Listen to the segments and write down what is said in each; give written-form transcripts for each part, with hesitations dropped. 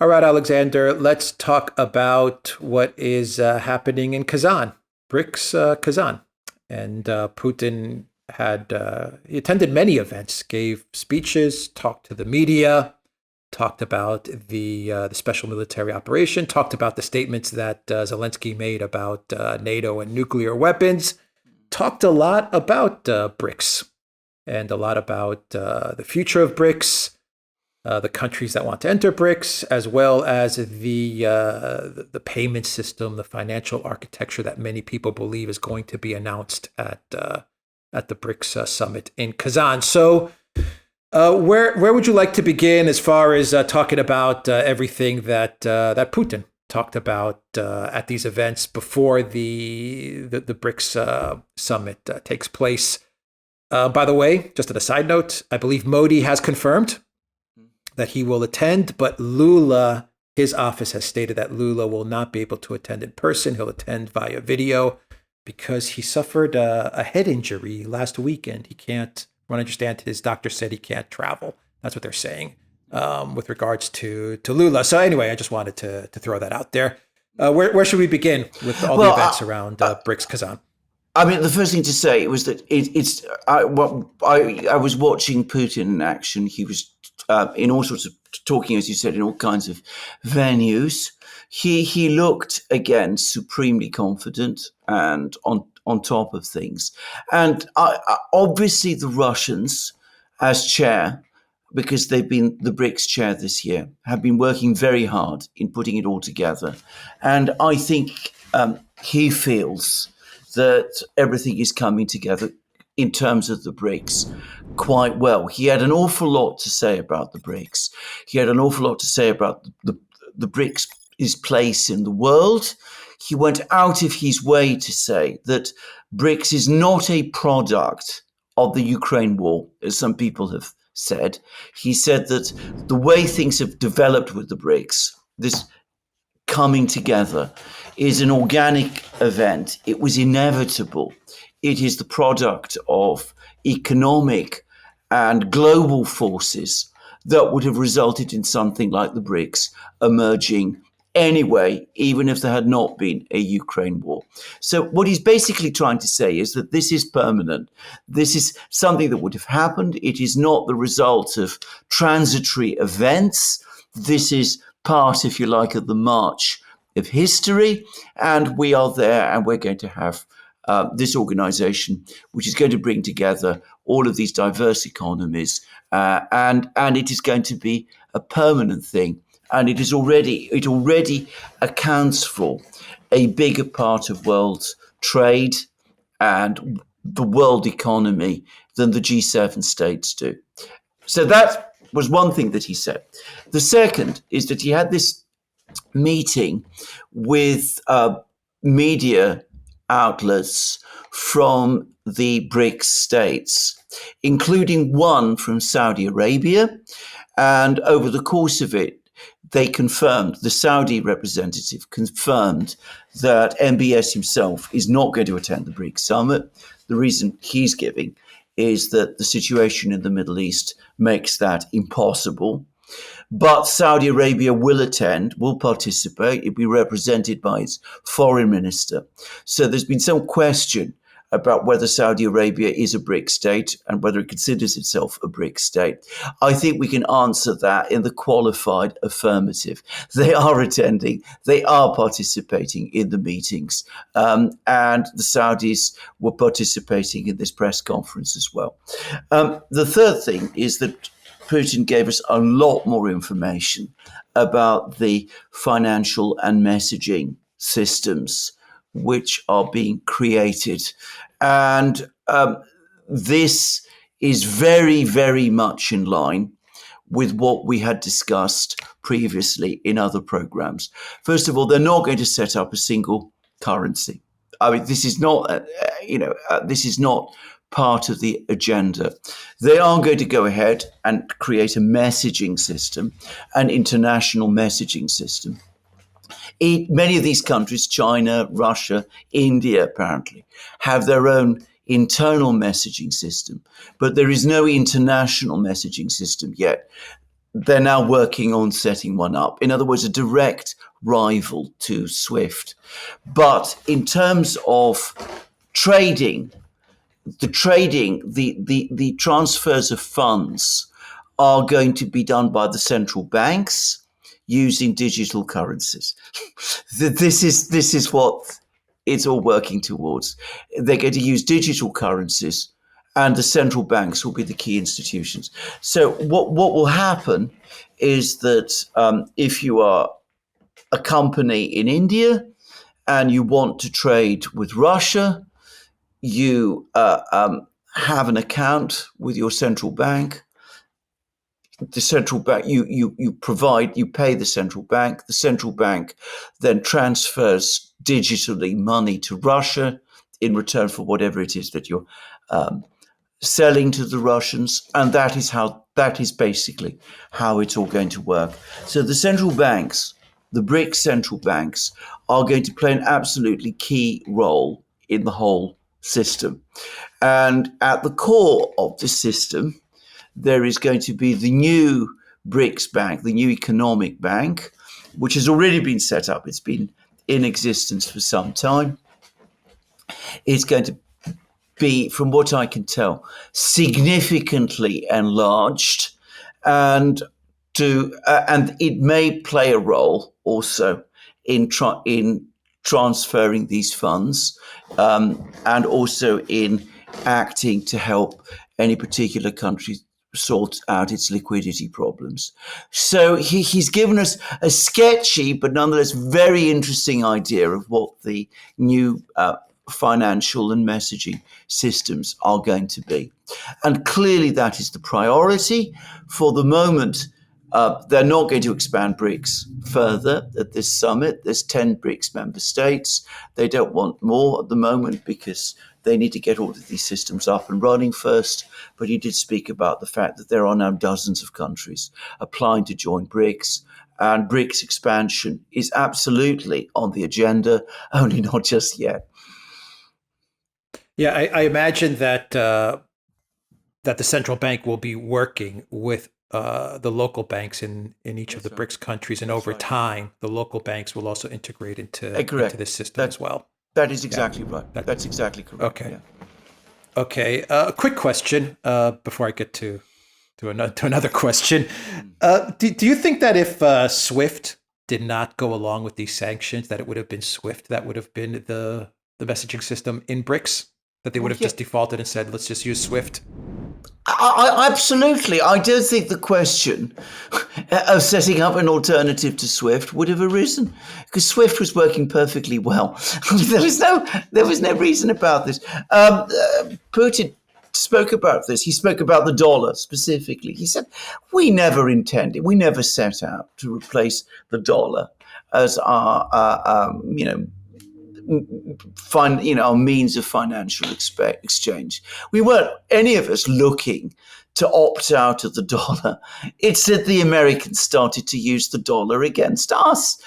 All right, Alexander, let's talk about what is happening in Kazan, BRICS Kazan. And Putin he attended many events, gave speeches, talked to the media, talked about the special military operation, talked about the statements that Zelensky made about NATO and nuclear weapons, talked a lot about BRICS and a lot about the future of BRICS, the countries that want to enter BRICS, as well as the payment system, the financial architecture that many people believe is going to be announced at the BRICS summit in Kazan. So, where would you like to begin as far as talking about everything that Putin talked about at these events before the BRICS summit takes place? By the way, just as a side note, I believe Modi has confirmed that he will attend, but Lula, his office has stated that Lula will not be able to attend in person. He'll attend via video because he suffered a head injury last weekend. He can't, from what I understand, his doctor said he can't travel. That's what they're saying with regards to Lula. So anyway, I just wanted to throw that out there. Where should we begin with all the events around BRICS Kazan? I mean, the first thing to say was that I was watching Putin in action. He was in all sorts of talking, as you said, in all kinds of venues. He looked again supremely confident and on top of things. And obviously, the Russians, as chair, because they've been the BRICS chair this year, have been working very hard in putting it all together. And I think he feels that everything is coming together in terms of the BRICS quite well. He had an awful lot to say about the BRICS. He had an awful lot to say about the BRICS' place in the world. He went out of his way to say that BRICS is not a product of the Ukraine war, as some people have said. He said that the way things have developed with the BRICS, this coming together, is an organic event. It was inevitable. It is the product of economic and global forces that would have resulted in something like the BRICS emerging anyway, even if there had not been a Ukraine war. So what he's basically trying to say is that this is permanent. This is something that would have happened. It is not the result of transitory events. This is part, if you like, of the march of history. And we are there, and we're going to have this organization, which is going to bring together all of these diverse economies, and it is going to be a permanent thing. And it already accounts for a bigger part of world trade and the world economy than the G7 states do. So that was one thing that he said. The second is that he had this meeting with media outlets from the BRICS states, including one from Saudi Arabia. And over the course of it, the Saudi representative confirmed that MBS himself is not going to attend the BRICS summit. The reason he's giving is that the situation in the Middle East makes that impossible. But Saudi Arabia will attend, will participate. It'll be represented by its foreign minister. So there's been some question about whether Saudi Arabia is a BRICS state and whether it considers itself a BRICS state. I think we can answer that in the qualified affirmative. They are attending, they are participating in the meetings, and the Saudis were participating in this press conference as well. The third thing is that Putin gave us a lot more information about the financial and messaging systems which are being created. And this is very, very much in line with what we had discussed previously in other programs. First of all, they're not going to set up a single currency. I mean, this is not, this is not part of the agenda. They are going to go ahead and create a messaging system, an international messaging system. Many of these countries, China, Russia, India, apparently, have their own internal messaging system, but there is no international messaging system yet. they're now working on setting one up. In other words, a direct rival to SWIFT. But in terms of trading, the transfers of funds are going to be done by the central banks using digital currencies. This is what it's all working towards. They're going to use digital currencies, and the central banks will be the key institutions. So what will happen is that if you are a company in India and you want to trade with Russia, you have an account with your central bank. The central bank, you pay the central bank. The central bank then transfers digitally money to Russia in return for whatever it is that you're selling to the Russians, and that is basically how it's all going to work. So the central banks, the BRICS central banks, are going to play an absolutely key role in the whole system. And at the core of the system, there is going to be the new BRICS bank, the new economic bank, which has already been set up. It's been in existence for some time. It's going to be, from what I can tell, significantly enlarged, and it may play a role also in transferring these funds, and also in acting to help any particular country sort out its liquidity problems. So he's given us a sketchy but nonetheless very interesting idea of what the new financial and messaging systems are going to be. And clearly that is the priority. For the moment, they're not going to expand BRICS further at this summit. There's 10 BRICS member states. They don't want more at the moment because they need to get all of these systems up and running first. But he did speak about the fact that there are now dozens of countries applying to join BRICS. And BRICS expansion is absolutely on the agenda, only not just yet. Yeah, I imagine that that the central bank will be working with the local banks in each of the BRICS countries, and over time, the local banks will also integrate into this system as well. That is exactly right. That's exactly correct. Okay. Yeah. Okay. A quick question before I get to another question. Do you think that if SWIFT did not go along with these sanctions, that it would have been SWIFT that would have been the messaging system in BRICS? That they would have just defaulted and said, let's just use SWIFT? I absolutely. I don't think the question of setting up an alternative to SWIFT would have arisen, because SWIFT was working perfectly well. There was no reason about this. Putin spoke about this. He spoke about the dollar specifically. He said, we never set out to replace the dollar as our our means of financial exchange. We weren't, any of us, looking to opt out of the dollar. It's that the Americans started to use the dollar against us.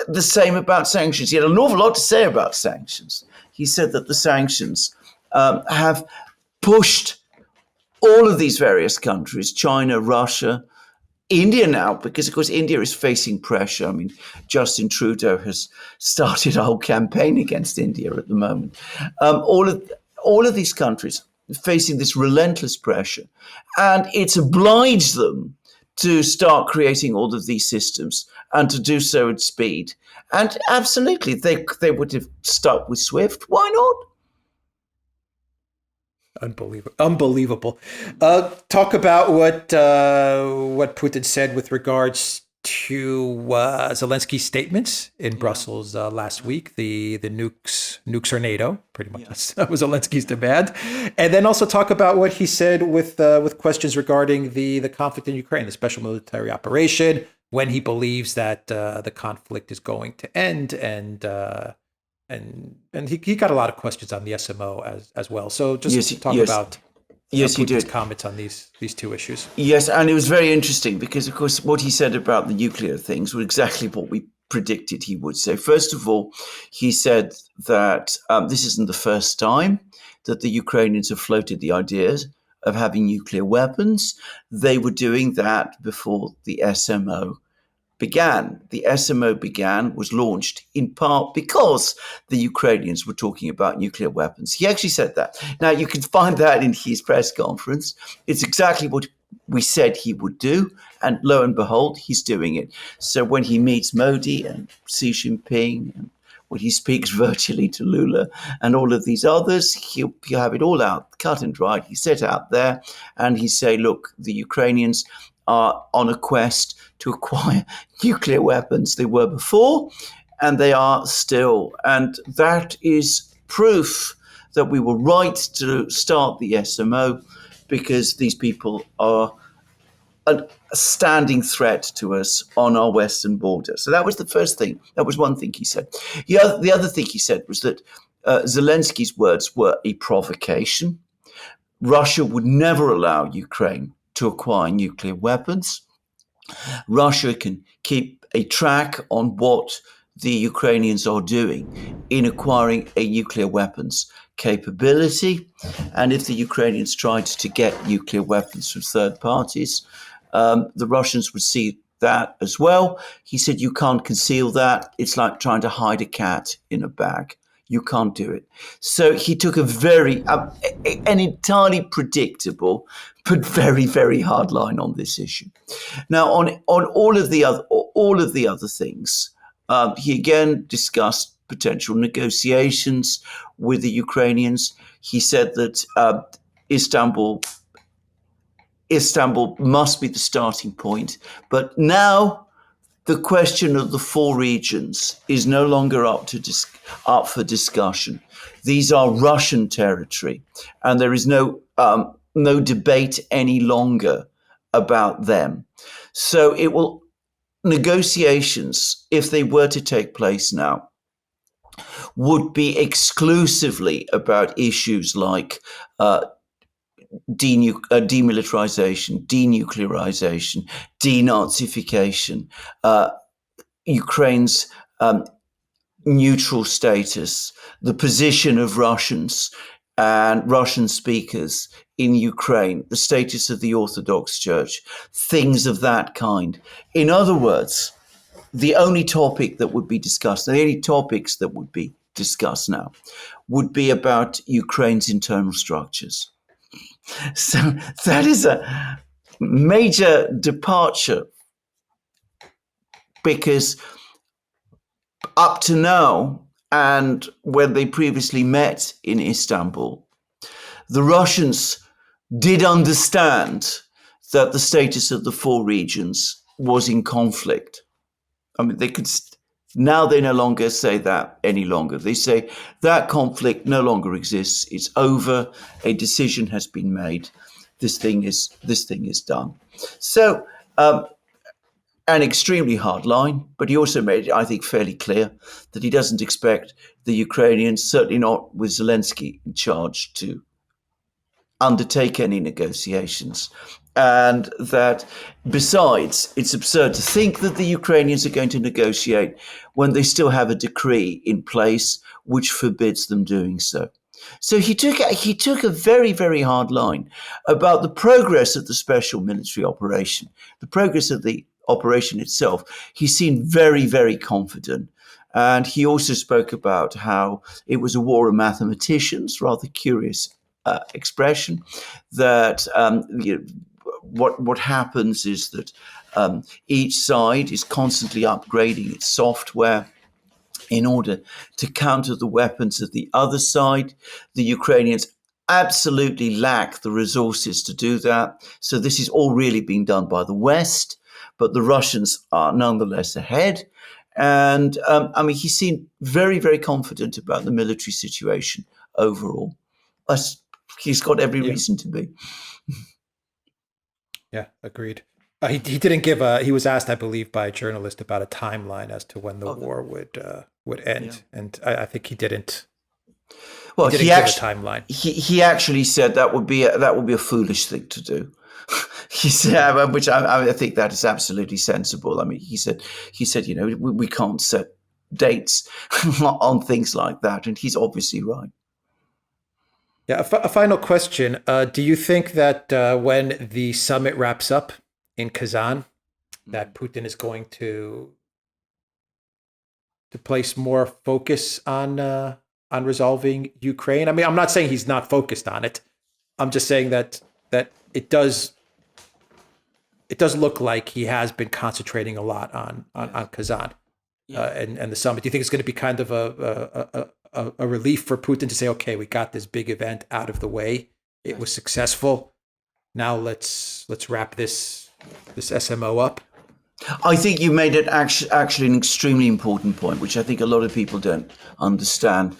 The same about sanctions. He had an awful lot to say about sanctions. He said that the sanctions have pushed all of these various countries, China, Russia, India now, because of course India is facing pressure. I mean, Justin Trudeau has started a whole campaign against India at the moment. All of these countries facing this relentless pressure, and it's obliged them to start creating all of these systems and to do so at speed. And absolutely, they would have stuck with SWIFT. Why not? Unbelievable. Talk about what Putin said with regards to Zelensky's statements in Brussels last week. The nukes or NATO, pretty much. That was Zelensky's demand. And then also talk about what he said with questions regarding the conflict in Ukraine, the special military operation, when he believes that the conflict is going to end, and he got a lot of questions on the SMO as well. So just talk about Putin's comments on these two issues. Yes, and it was very interesting because, of course, what he said about the nuclear things was exactly what we predicted he would say. First of all, he said that this isn't the first time that the Ukrainians have floated the ideas of having nuclear weapons. They were doing that before the SMO began. The SMO was launched in part because the Ukrainians were talking about nuclear weapons. He actually said that. Now, you can find that in his press conference. It's exactly what we said he would do. And lo and behold, he's doing it. So when he meets Modi and Xi Jinping, and when he speaks virtually to Lula and all of these others, he'll have it all out, cut and dried. He set out there and he say, look, the Ukrainians are on a quest to acquire nuclear weapons. They were before, and they are still. And that is proof that we were right to start the SMO, because these people are a standing threat to us on our western border. So that was the first thing. That was one thing he said. The other thing he said was that Zelensky's words were a provocation. Russia would never allow Ukraine to acquire nuclear weapons. Russia can keep a track on what the Ukrainians are doing in acquiring a nuclear weapons capability. And if the Ukrainians tried to get nuclear weapons from third parties, the Russians would see that as well. He said, you can't conceal that. It's like trying to hide a cat in a bag. You can't do it. So he took an entirely predictable, but very, very hard line on this issue. Now, on all of the other things, he again discussed potential negotiations with the Ukrainians. He said that Istanbul must be the starting point, but now the question of the four regions is no longer up for discussion. These are Russian territory, and there is no debate any longer about them. So negotiations, if they were to take place now, would be exclusively about issues like demilitarization, denuclearization, denazification, Ukraine's neutral status, the position of Russians and Russian speakers in Ukraine, the status of the Orthodox Church, things of that kind. In other words, the only topic that would be discussed, the only topics that would be discussed now, would be about Ukraine's internal structures. So that is a major departure, because up to now, and when they previously met in Istanbul, the Russians did understand that the status of the four regions was in conflict. I mean, now they no longer say that any longer. They say that conflict no longer exists. It's over. A decision has been made. This thing is done. So, an extremely hard line, but he also made it, I think, fairly clear that he doesn't expect the Ukrainians, certainly not with Zelensky in charge, to undertake any negotiations. And that besides, it's absurd to think that the Ukrainians are going to negotiate when they still have a decree in place which forbids them doing so. So he took a very, very hard line about the progress of the special military operation, the progress of the operation itself. He seemed very, very confident. And he also spoke about how it was a war of mathematicians, rather curious expression, that what happens is that each side is constantly upgrading its software in order to counter the weapons of the other side. The Ukrainians absolutely lack the resources to do that. So this is all really being done by the West, but the Russians are nonetheless ahead. And he seemed very, very confident about the military situation overall. He's got every reason to be. Yeah, agreed. He didn't give he was asked, I believe, by a journalist about a timeline as to when the war would end, yeah. And I think he didn't. Well, he didn't give a timeline. He actually said that would be a foolish thing to do. He said, which I think that is absolutely sensible. I mean, he said, we can't set dates on things like that, and he's obviously right. Yeah, a final question. Do you think that when the summit wraps up in Kazan, that Putin is going to place more focus on resolving Ukraine? I mean, I'm not saying he's not focused on it. I'm just saying that it does look like he has been concentrating a lot on Kazan and the summit. Do you think it's going to be kind of a relief for Putin to say, okay, we got this big event out of the way. It was successful. Now let's wrap this SMO up. I think you made it actually an extremely important point, which I think a lot of people don't understand.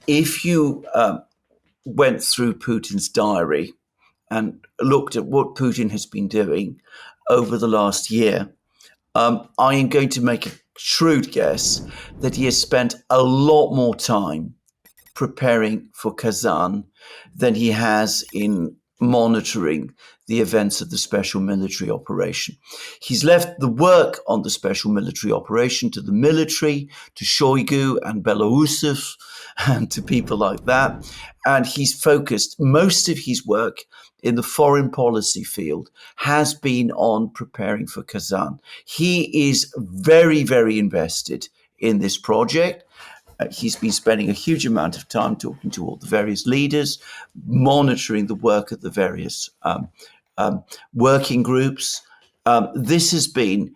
If you went through Putin's diary and looked at what Putin has been doing over the last year, I am going to make a shrewd guess that he has spent a lot more time preparing for Kazan than he has in monitoring the events of the special military operation. He's left the work on the special military operation to the military, to Shoigu and Belousov, and to people like that. And he's focused most of his work in the foreign policy field has been on preparing for Kazan. He is very, very invested in this project. He's been spending a huge amount of time talking to all the various leaders, monitoring the work of the various working groups. This has been,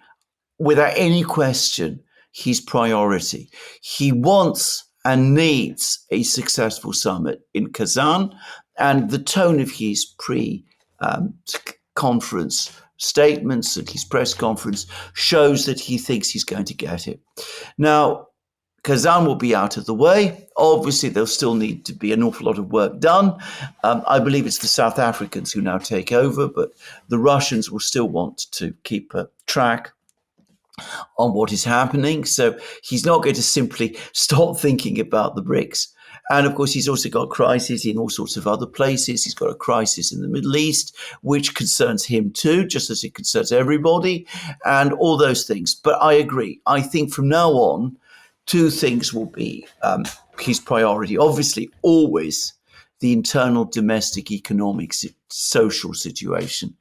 without any question, his priority. He wants and needs a successful summit in Kazan, and the tone of his pre-conference statements and his press conference shows that he thinks he's going to get it. Now, Kazan will be out of the way. Obviously, there'll still need to be an awful lot of work done. I believe it's the South Africans who now take over, but the Russians will still want to keep a track on what is happening. So he's not going to simply stop thinking about the BRICS. And of course, he's also got crises in all sorts of other places. He's got a crisis in the Middle East, which concerns him too, just as it concerns everybody, and all those things. But I agree. I think from now on, two things will be his priority. Obviously, always the internal domestic economic social situation.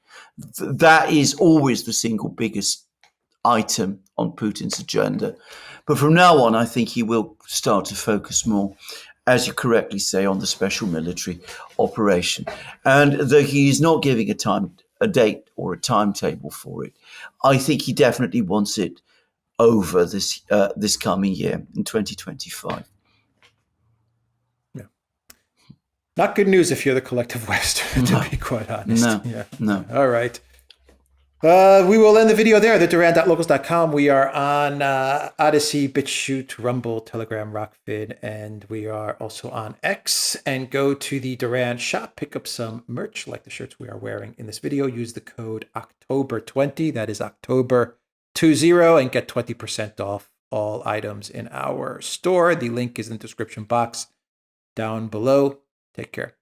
That is always the single biggest item on Putin's agenda. But from now on, I think he will start to focus more, as you correctly say, on the special military operation. And though he is not giving a date or a timetable for it, I think he definitely wants it over this coming year in 2025. Yeah. Not good news if you're the collective West, to be quite honest. No, yeah. no. All right. We will end the video there. The Duran.locals.com. We are on Odyssey, BitChute, Rumble, Telegram, Rockfin, and we are also on X. And go to the Duran shop, pick up some merch like the shirts we are wearing in this video. Use the code October20. That is October20, and get 20% off all items in our store. The link is in the description box down below. Take care.